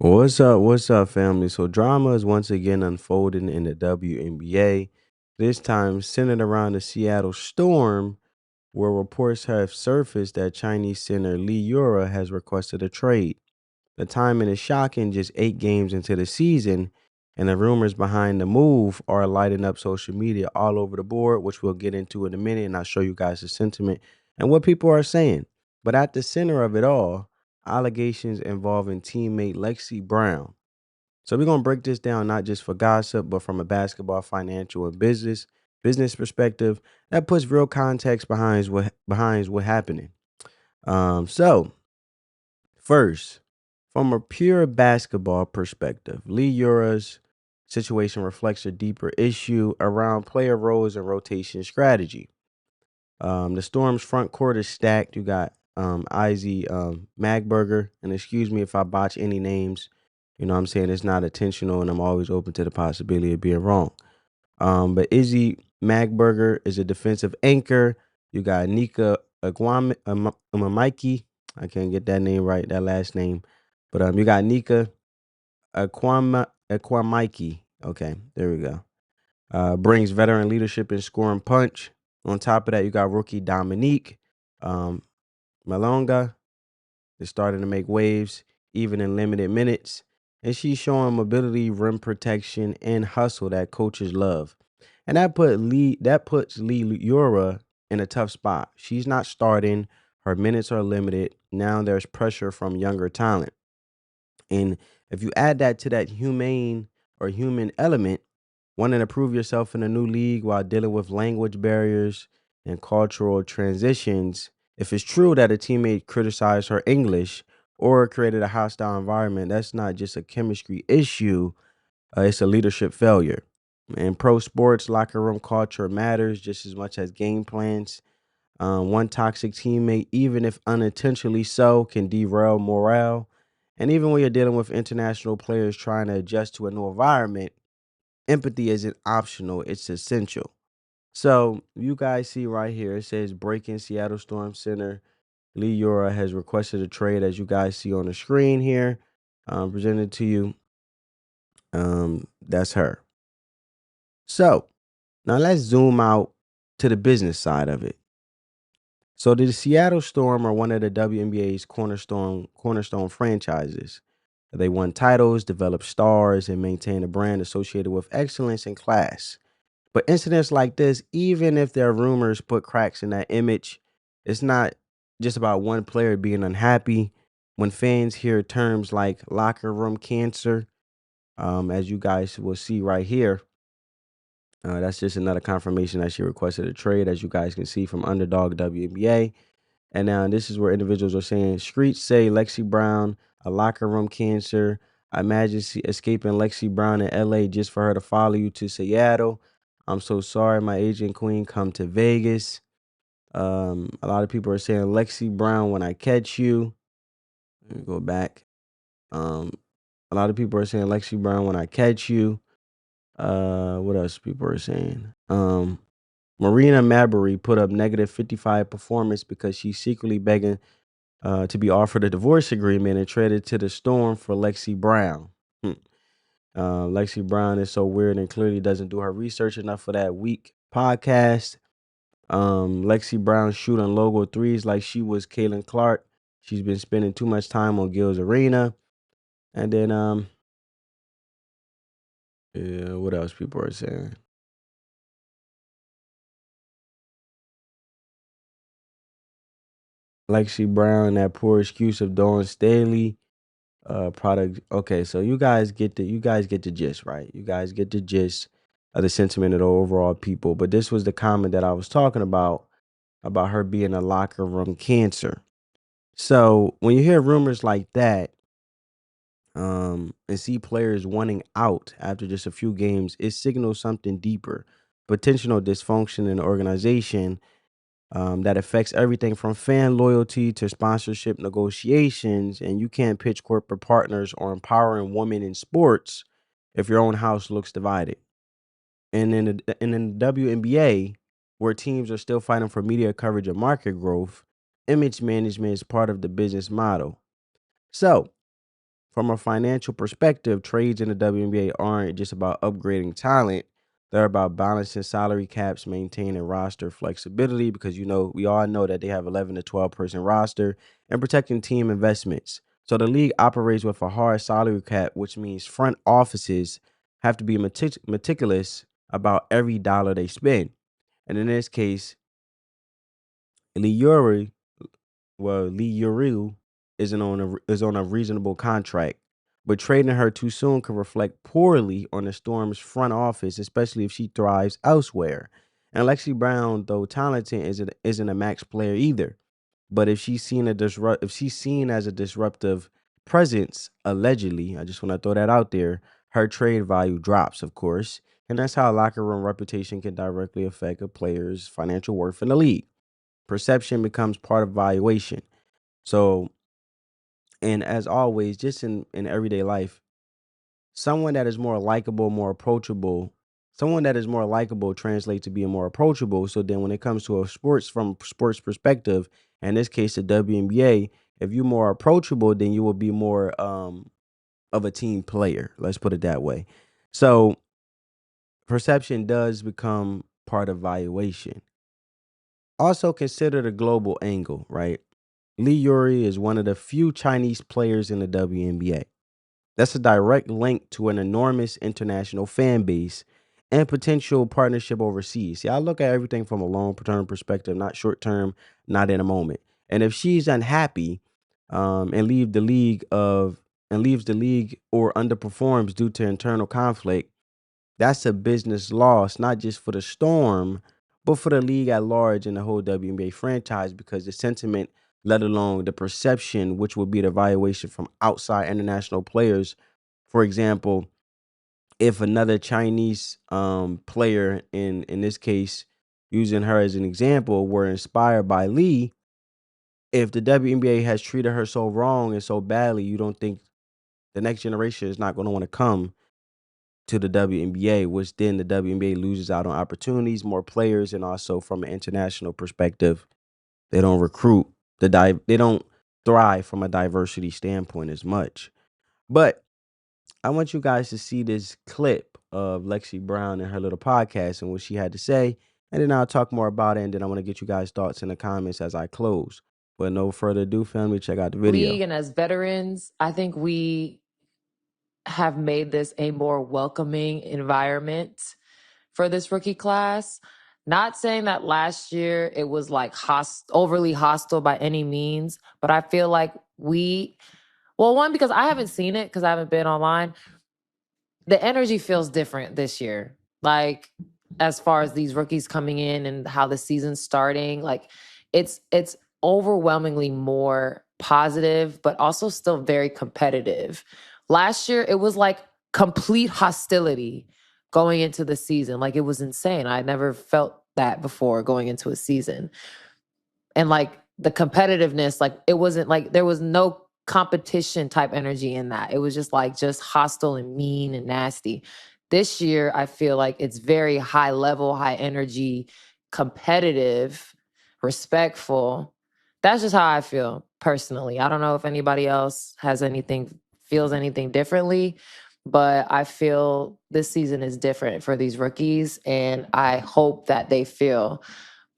What's up, family? So drama is once again unfolding in the WNBA, this time centered around the Seattle Storm, where reports have surfaced that Chinese center Yueru has requested a trade. The timing is shocking just 8 games into the season, and the rumors behind the move are lighting up social media all over the board, which we'll get into in a minute, and I'll show you guys the sentiment and what people are saying. But at the center of it all, allegations involving teammate Lexi Brown. So we're gonna break this down not just for gossip, but from a basketball, financial, and business perspective that puts real context behind what happening. So first, from a pure basketball perspective, Lee Ura's situation reflects a deeper issue around player roles and rotation strategy. The Storm's front court is stacked. You got Izzy Magberger, and excuse me if I botch any names. You know what I'm saying? It's not intentional, and I'm always open to the possibility of being wrong. But Izzy Magberger is a defensive anchor. You got Nika Agwamike. I can't get that name right, that last name. But you got Nika Aquamike. Okay, there we go. Brings veteran leadership and scoring punch. On top of that, you got rookie Dominique um, Malonga is starting to make waves, even in limited minutes. And she's showing mobility, rim protection, and hustle that coaches love. And that puts Lee Yura in a tough spot. She's not starting. Her minutes are limited. Now there's pressure from younger talent. And if you add that to that human element, wanting to prove yourself in a new league while dealing with language barriers and cultural transitions, if it's true that a teammate criticized her English or created a hostile environment, that's not just a chemistry issue, it's a leadership failure. In pro sports, locker room culture matters just as much as game plans. One toxic teammate, even if unintentionally so, can derail morale. And even when you're dealing with international players trying to adjust to a new environment, empathy isn't optional, it's essential. So you guys see right here, it says breaking Seattle Storm center. Lee Yura has requested a trade, as you guys see on the screen here, presented to you. That's her. So now let's zoom out to the business side of it. So the Seattle Storm are one of the WNBA's cornerstone franchises. They won titles, developed stars, and maintain a brand associated with excellence and class. But incidents like this, even if there are rumors put cracks in that image, it's not just about one player being unhappy. When fans hear terms like locker room cancer, as you guys will see right here, that's just another confirmation that she requested a trade, as you guys can see from Underdog WNBA. And now this is where individuals are saying, streets say Lexi Brown, a locker room cancer. I imagine escaping Lexi Brown in LA just for her to follow you to Seattle. I'm so sorry, my agent queen, come to Vegas. A lot of people are saying Lexi Brown when I catch you. Let me go back. Um, a lot of people are saying Lexi Brown when I catch you. What else people are saying? Marina Mabury put up negative 55 performance because she's secretly begging to be offered a divorce agreement and traded to the Storm for Lexi Brown. Hmm. Lexi Brown is so weird and clearly doesn't do her research enough for that week podcast. Lexi Brown shooting logo threes like she was Kaylin Clark. She's been spending too much time on Gil's Arena. And then yeah, what else people are saying? Lexi Brown, that poor excuse of Dawn Staley. Product. Okay, so you guys get the gist, right? You guys get the gist of the sentiment of the overall people. But this was the comment that I was talking about her being a locker room cancer. So when you hear rumors like that, and see players wanting out after just a few games, it signals something deeper, potential dysfunction in the organization, that affects everything from fan loyalty to sponsorship negotiations. And you can't pitch corporate partners or empowering women in sports if your own house looks divided. And in the WNBA, where teams are still fighting for media coverage and market growth, image management is part of the business model. So from a financial perspective, trades in the WNBA aren't just about upgrading talent. They're about balancing salary caps, maintaining roster flexibility, because we all know that they have 11 to 12 person roster, and protecting team investments. So the league operates with a hard salary cap, which means front offices have to be meticulous about every dollar they spend. And in this case, Yueru, Yueru is on a reasonable contract, but trading her too soon could reflect poorly on the Storm's front office, especially if she thrives elsewhere. And Lexi Brown, though talented, isn't a max player either. But if she's seen as a disruptive presence, allegedly, I just want to throw that out there, her trade value drops, of course. And that's how locker room reputation can directly affect a player's financial worth in the league. Perception becomes part of valuation. So, and as always, just in everyday life, someone that is more likable, more approachable, someone that is more likable translates to being more approachable. So then when it comes to from sports perspective, in this case the WNBA, if you're more approachable, then you will be more of a team player. Let's put it that way. So perception does become part of valuation. Also consider the global angle, right? Yueru is one of the few Chinese players in the WNBA. That's a direct link to an enormous international fan base and potential partnership overseas. See, I look at everything from a long-term perspective, not short-term, not in a moment. And if she's unhappy, and leaves the league or underperforms due to internal conflict, that's a business loss, not just for the Storm, but for the league at large and the whole WNBA franchise, because the sentiment, let alone the perception, which would be the evaluation from outside international players. For example, if another Chinese player, in this case, using her as an example, were inspired by Lee, if the WNBA has treated her so wrong and so badly, you don't think the next generation is not going to want to come to the WNBA, which then the WNBA loses out on opportunities, more players, and also from an international perspective, they don't recruit they don't thrive from a diversity standpoint as much. But I want you guys to see this clip of Lexi Brown and her little podcast and what she had to say, and then I'll talk more about it, and then I want to get you guys' thoughts in the comments as I close. But no further ado, family, check out the video. League and as veterans, I think we have made this a more welcoming environment for this rookie class. Not saying that last year it was like overly hostile by any means, but I feel like one, because I haven't seen it because I haven't been online, the energy feels different this year. Like, as far as these rookies coming in and how the season's starting, like it's overwhelmingly more positive, but also still very competitive. Last year, it was like complete hostility going into the season. Like, it was insane. I never felt that before going into a season. And like the competitiveness, like it wasn't like there was no competition type energy in that. It was just hostile and mean and nasty. This year, I feel like it's very high level, high energy, competitive, respectful. That's just how I feel personally. I don't know if anybody else feels anything differently, but I feel this season is different for these rookies, and I hope that they feel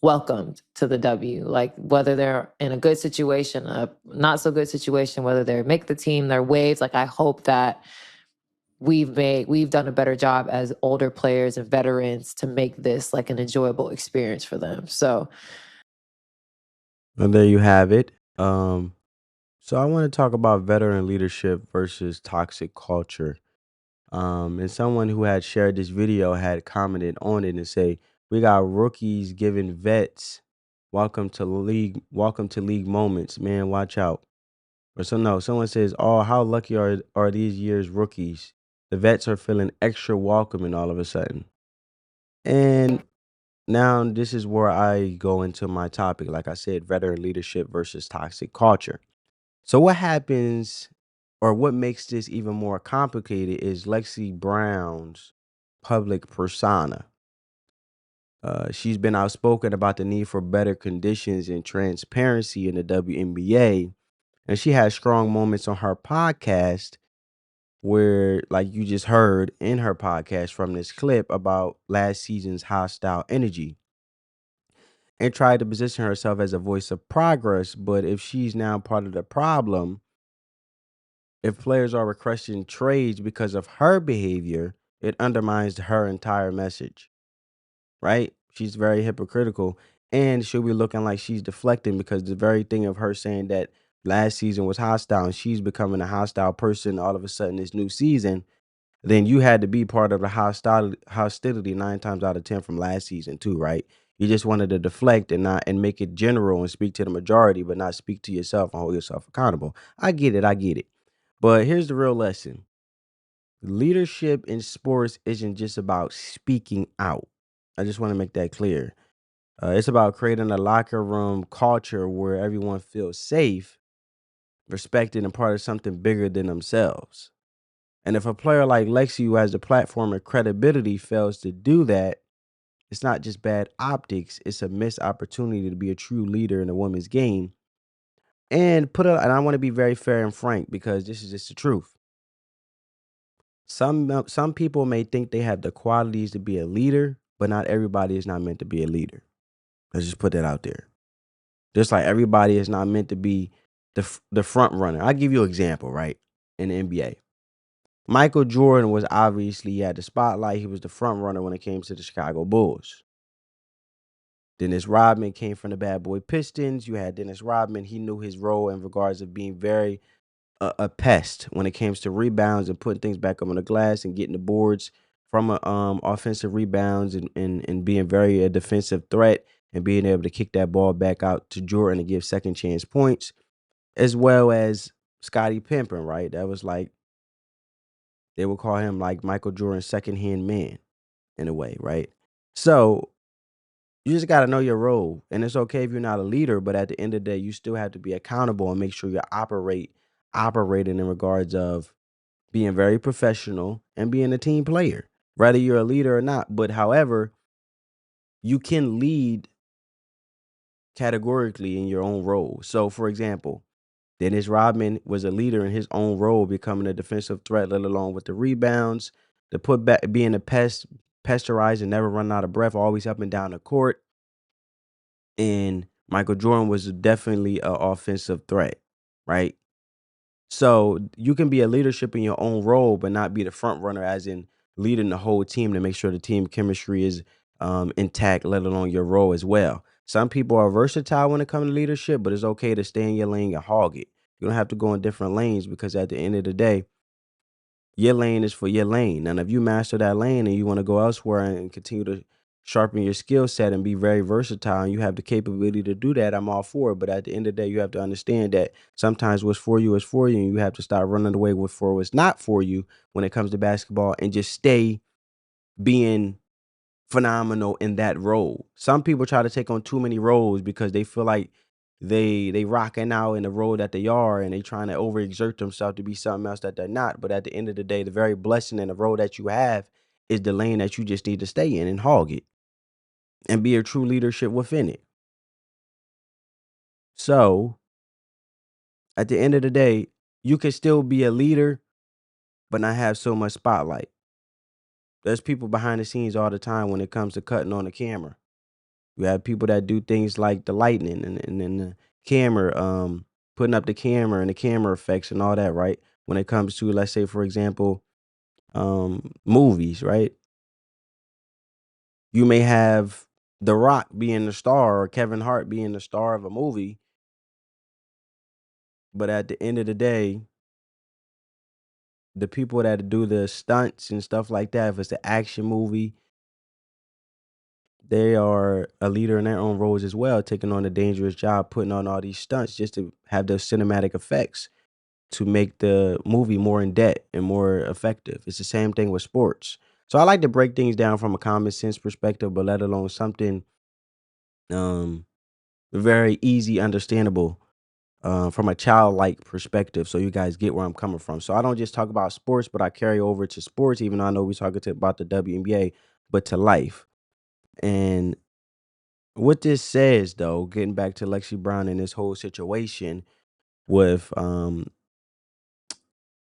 welcomed to the W. Like, whether they're in a good situation, a not so good situation, whether they make the team, they're waves. Like, I hope that we've done a better job as older players and veterans to make this like an enjoyable experience for them. So, And there you have it. So I want to talk about veteran leadership versus toxic culture. And someone who had shared this video had commented on it and say, "We got rookies giving vets welcome to league moments, man. Watch out." Or so no, someone says, "Oh, how lucky are these years rookies? The vets are feeling extra welcoming all of a sudden." And now this is where I go into my topic. Like I said, veteran leadership versus toxic culture. So what happens, or what makes this even more complicated, is Lexi Brown's public persona. She's been outspoken about the need for better conditions and transparency in the WNBA, and she has strong moments on her podcast where, like you just heard in her podcast from this clip about last season's hostile energy, and tried to position herself as a voice of progress. But if she's now part of the problem, if players are requesting trades because of her behavior, it undermines her entire message, right? She's very hypocritical, and she'll be looking like she's deflecting because the very thing of her saying that last season was hostile and she's becoming a hostile person all of a sudden this new season, then you had to be part of the hostility 9 times out of 10 from last season too, right? You just wanted to deflect and not and make it general and speak to the majority, but not speak to yourself and hold yourself accountable. I get it. But here's the real lesson. Leadership in sports isn't just about speaking out. I just want to make that clear. It's about creating a locker room culture where everyone feels safe, respected, and part of something bigger than themselves. And if a player like Lexi, who has the platform and credibility, fails to do that, it's not just bad optics, it's a missed opportunity to be a true leader in a women's game. And I want to be very fair and frank because this is just the truth. Some people may think they have the qualities to be a leader, but not everybody is not meant to be a leader. Let's just put that out there. Just like everybody is not meant to be the front runner. I'll give you an example, right? In the NBA. Michael Jordan was obviously he had the spotlight. He was the front runner when it came to the Chicago Bulls. Dennis Rodman came from the Bad Boy Pistons. You had Dennis Rodman. He knew his role in regards of being very a pest when it comes to rebounds and putting things back up on the glass and getting the boards from offensive rebounds and being very a defensive threat and being able to kick that ball back out to Jordan and give second chance points, as well as Scottie Pippen, right? That was like they would call him like Michael Jordan's second hand man in a way, right? So you just got to know your role. And it's okay if you're not a leader, but at the end of the day, you still have to be accountable and make sure you operating in regards of being very professional and being a team player, whether you're a leader or not. But however, you can lead categorically in your own role. So for example, Dennis Rodman was a leader in his own role, becoming a defensive threat, let alone with the rebounds, the put back, being a pesterized and never run out of breath, always up and down the court. And Michael Jordan was definitely an offensive threat, right? So you can be a leadership in your own role, but not be the front runner, as in leading the whole team to make sure the team chemistry is intact, let alone your role as well. Some people are versatile when it comes to leadership, but it's okay to stay in your lane and hog it. You don't have to go in different lanes because at the end of the day, your lane is for your lane. And if you master that lane and you want to go elsewhere and continue to sharpen your skill set and be very versatile and you have the capability to do that, I'm all for it. But at the end of the day, you have to understand that sometimes what's for you is for you, and you have to start running away with for what's not for you when it comes to basketball and just stay being phenomenal in that role. Some people try to take on too many roles because they feel like they rocking out in the role that they are and they trying to overexert themselves to be something else that they're not. But at the end of the day, the very blessing and the role that you have is the lane that you just need to stay in and hog it and be a true leadership within it. So at the end of the day, you can still be a leader, but not have so much spotlight. There's people behind the scenes all the time when it comes to cutting on the camera. You have people that do things like the lightning and the camera, putting up the camera and the camera effects and all that, right? When it comes to, let's say, for example, movies, right? You may have The Rock being the star or Kevin Hart being the star of a movie, but at the end of the day, the people that do the stunts and stuff like that, if it's an action movie, they are a leader in their own roles as well, taking on a dangerous job, putting on all these stunts just to have those cinematic effects to make the movie more in depth and more effective. It's the same thing with sports. So I like to break things down from a common sense perspective, but let alone something um very easy understandable from a childlike perspective so you guys get where I'm coming from. So I don't just talk about sports, but I carry over to sports, even though I know we're talking about the WNBA, but to life. And what this says, though, getting back to Lexi Brown and this whole situation with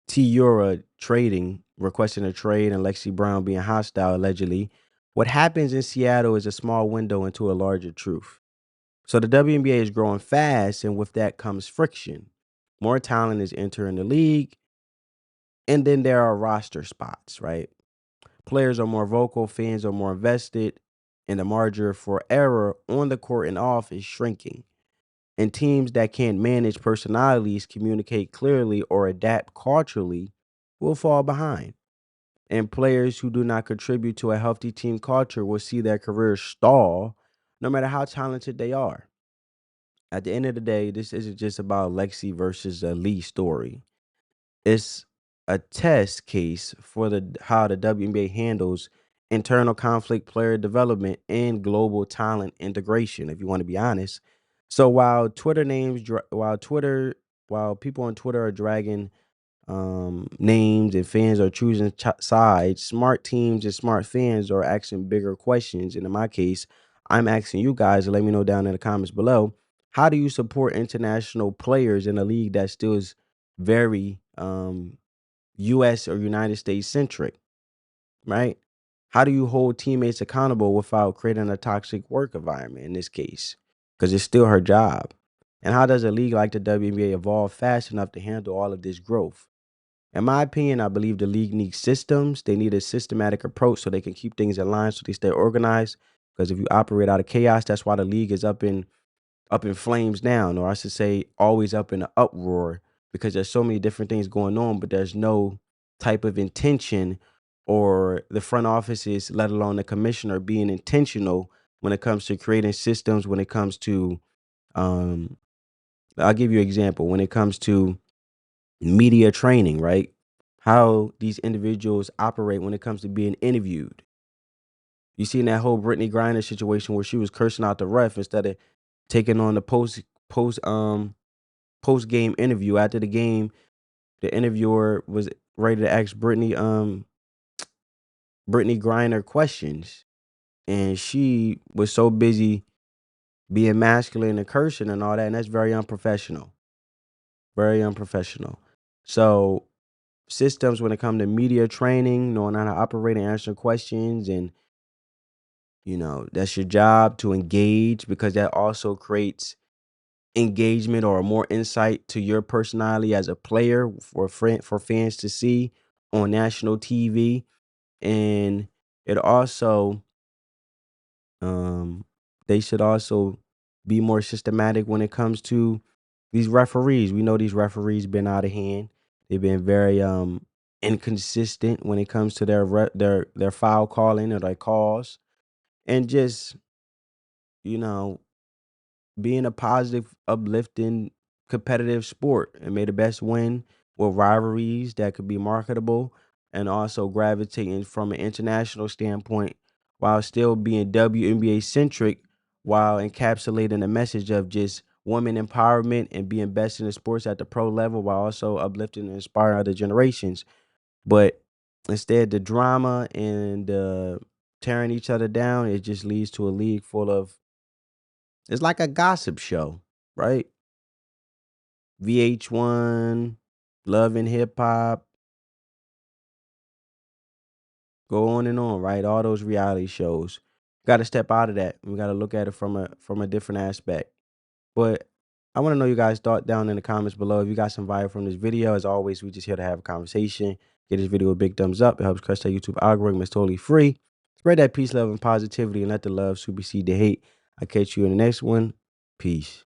Yueru trading, requesting a trade, and Lexie Brown being hostile allegedly. What happens in Seattle is a small window into a larger truth. So the WNBA is growing fast, and with that comes friction. More talent is entering the league, and then there are roster spots, right? Players are more vocal, fans are more invested, and the margin for error on the court and off is shrinking. And teams that can't manage personalities, communicate clearly, or adapt culturally will fall behind. And players who do not contribute to a healthy team culture will see their careers stall no matter how talented they are. At the end of the day, this isn't just about Lexi versus a Lee story. It's a test case for the how the WNBA handles internal conflict, player development, and global talent integration. If you want to be honest, so while people on Twitter are dragging names and fans are choosing sides, smart teams and smart fans are asking bigger questions. And in my case, I'm asking you guys to let me know down in the comments below. How do you support international players in a league that still is very US or United States centric, right? How do you hold teammates accountable without creating a toxic work environment in this case? Because it's still her job. And how does a league like the WNBA evolve fast enough to handle all of this growth? In my opinion, I believe the league needs systems. They need a systematic approach so they can keep things in line so they stay organized. Because if you operate out of chaos, that's why the league is up in flames now, or I should say always up in an uproar, because there's so many different things going on, but there's no type of intention or the front offices, let alone the commissioner, being intentional when it comes to creating systems, when it comes to um I'll give you an example. When it comes to media training, right? How these individuals operate when it comes to being interviewed. You seen that whole Brittany Griner situation where she was cursing out the ref instead of taking on the post post game interview after the game. The interviewer was ready to ask Brittany Griner questions, and she was so busy being masculine and cursing and all that, and that's very unprofessional. Very unprofessional. So systems when it comes to media training, knowing how to operate and answer questions, and that's your job to engage, because that also creates engagement or more insight to your personality as a player for fans to see on national TV. And it also um they should also be more systematic when it comes to these referees. We know these referees been out of hand. They've been very inconsistent when it comes to their foul calling or their calls, and just you know being a positive, uplifting, competitive sport, and may the best win, with rivalries that could be marketable, and also gravitating from an international standpoint while still being WNBA centric, while encapsulating the message of just women empowerment and being best in the sports at the pro level, while also uplifting and inspiring other generations. But instead, the drama and tearing each other down, it just leads to a league full of, it's like a gossip show, right? VH1, Love and Hip Hop, go on and on, right? All those reality shows. Got to step out of that. We got to look at it from a different aspect. But I want to know you guys' thought down in the comments below. If you got some value from this video, as always, we just here to have a conversation. Get this video a big thumbs up. It helps crush that YouTube algorithm. It's totally free. Spread that peace, love, and positivity, and let the love supersede the hate. I'll catch you in the next one. Peace.